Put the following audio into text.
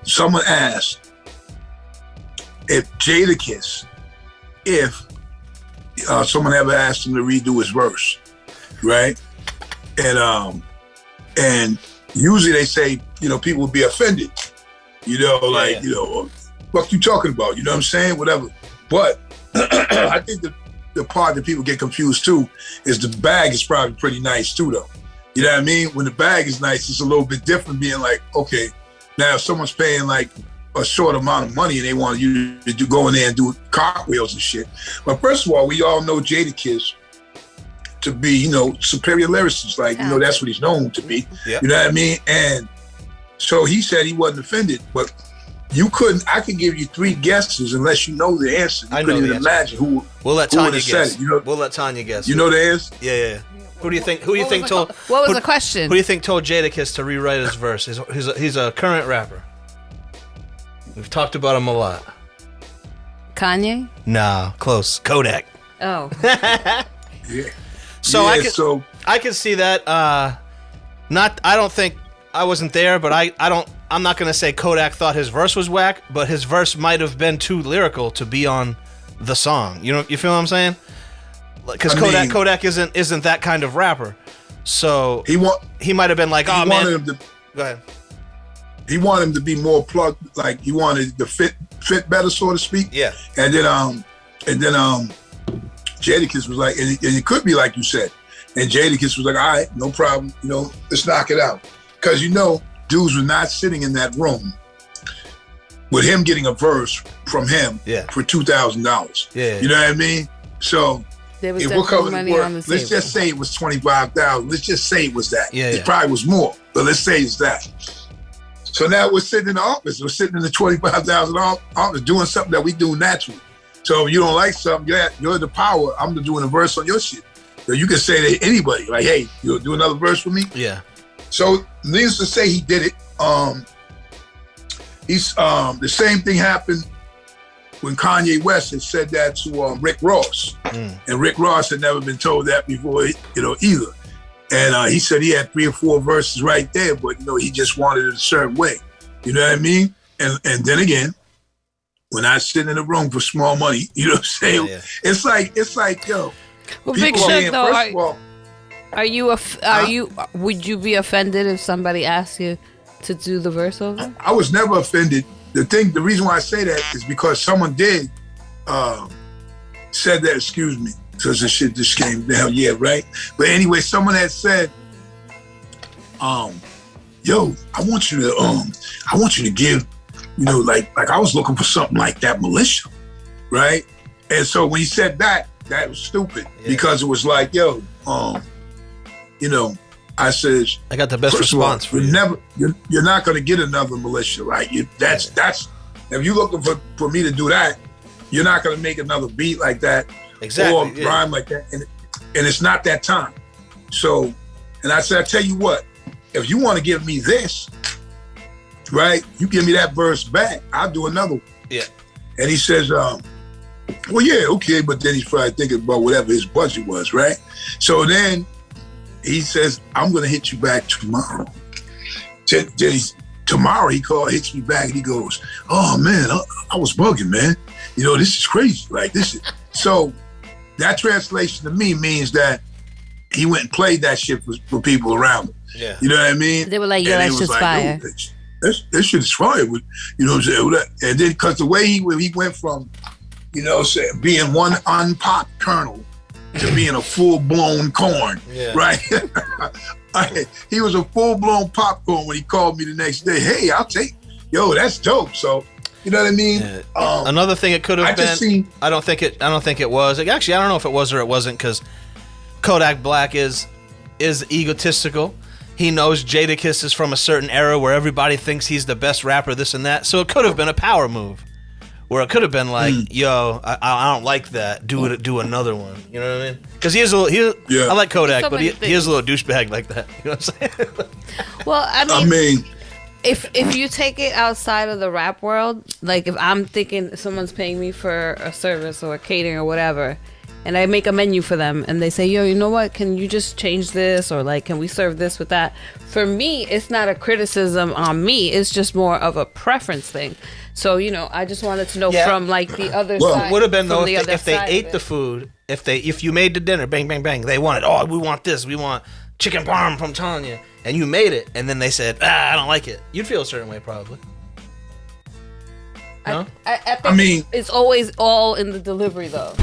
someone asked if Jadakiss, if someone ever asked him to redo his verse, right? And usually they say, people would be offended, like, what you talking about? You know what I'm saying? Whatever. But I think the part that people get confused too is the bag is probably pretty nice too, though. You know what I mean? When the bag is nice, it's a little bit different being like, okay, now if someone's paying like a short amount of money and they want you to go in there and do cartwheels and shit. But first of all, we all know Jadakiss to be, superior lyricist. Like, that's what he's known to be. Yep. You know what I mean? And so he said he wasn't offended, but I could give you 3 guesses unless you know the answer. You couldn't even imagine who. We'll let Tanya guess. We'll let Tanya guess. You know the answer? Yeah. Who do you think told? What was the question? Who do you think told Jadakiss to rewrite his verse? He's a current rapper. We've talked about him a lot. Kanye? Nah, close. Kodak. Oh. Yeah. So I can see that. I don't think I wasn't there, but I'm not gonna say Kodak thought his verse was whack, but his verse might have been too lyrical to be on the song. You feel what I'm saying? Because Kodak isn't that kind of rapper. So he might have been like, oh man. Go ahead. He wanted him to be more plugged, like he wanted to fit better, so to speak. Yeah. And then Jadakiss was like, and it could be like you said. And Jadakiss was like, all right, no problem. Let's knock it out. Because dudes were not sitting in that room with him getting a verse from him for $2,000. Yeah. You know what I mean? So there was if we're covering money the word, on the let's just say it was $25,000. Let's just say it was that. Yeah. It probably was more, but let's say it's that. So now we're sitting in the office. We're sitting in the $25,000 office doing something that we do naturally. So if you don't like something, you're the power. I'm doing a verse on your shit. So you can say to anybody, like, hey, you'll do another verse for me? Yeah. So needless to say, he did it. The same thing happened when Kanye West had said that to Rick Ross. And Rick Ross had never been told that before, either. And he said he had 3 or 4 verses right there, but he just wanted it a certain way. You know what I mean? And then again, when I sit in a room for small money, you know what I'm saying? Yeah. It's like, yo. Well, Big Shug, though, would you be offended if somebody asked you to do the verse over? I was never offended. The reason why I say that is because someone did said that, excuse me. So the shit just came down, right? But anyway, someone had said, yo, I want you to give, like I was looking for something like that militia, right? And so when he said that was stupid because it was like, yo, I says, I got the best response for you. You're not going to get another militia, right? That's if you're looking for me to do that, you're not going to make another beat like that. Exactly. Or rhyme like that. And it's not that time. So, and I said, I tell you what, if you want to give me this, right, you give me that verse back, I'll do another one. Yeah. And he says, well, yeah, okay, but then he's probably thinking about whatever his budget was, right? So then he says, I'm going to hit you back tomorrow. Tomorrow he hits me back and he goes, oh man, I was bugging, man. This is crazy. Like this is, so that translation to me means that he went and played that shit for people around him. Yeah. You know what I mean? They were like, yo, that's just fire. That shit is fire. You know what I'm saying? And then, because the way he went from, being one unpopped kernel to being a full-blown corn, right? He was a full-blown popcorn when he called me the next day. Hey, that's dope. So, you know what I mean? Yeah. Another thing it could have been. I don't think it was. Actually, I don't know if it was or it wasn't, because Kodak Black is egotistical. He knows Jadakiss is from a certain era where everybody thinks he's the best rapper, this and that. So it could have been a power move, where it could have been like, "Yo, I don't like that. Do another one." You know what I mean? Because I like Kodak, but he is a little douchebag like that. You know what I'm saying? Well, I mean, if you take it outside of the rap world, like if I'm thinking someone's paying me for a service or a catering or whatever, and I make a menu for them, and they say, yo, you know what? Can you just change this, or like, can we serve this with that? For me, it's not a criticism on me. It's just more of a preference thing. So, you know, I just wanted to know from like the other side. It would have been though if they ate the food, if you made the dinner, bang, bang, bang, they wanted, oh, we want this, we want chicken parm from Tanya, and you made it, and then they said, I don't like it. You'd feel a certain way, probably. No? I mean, it's always all in the delivery, though.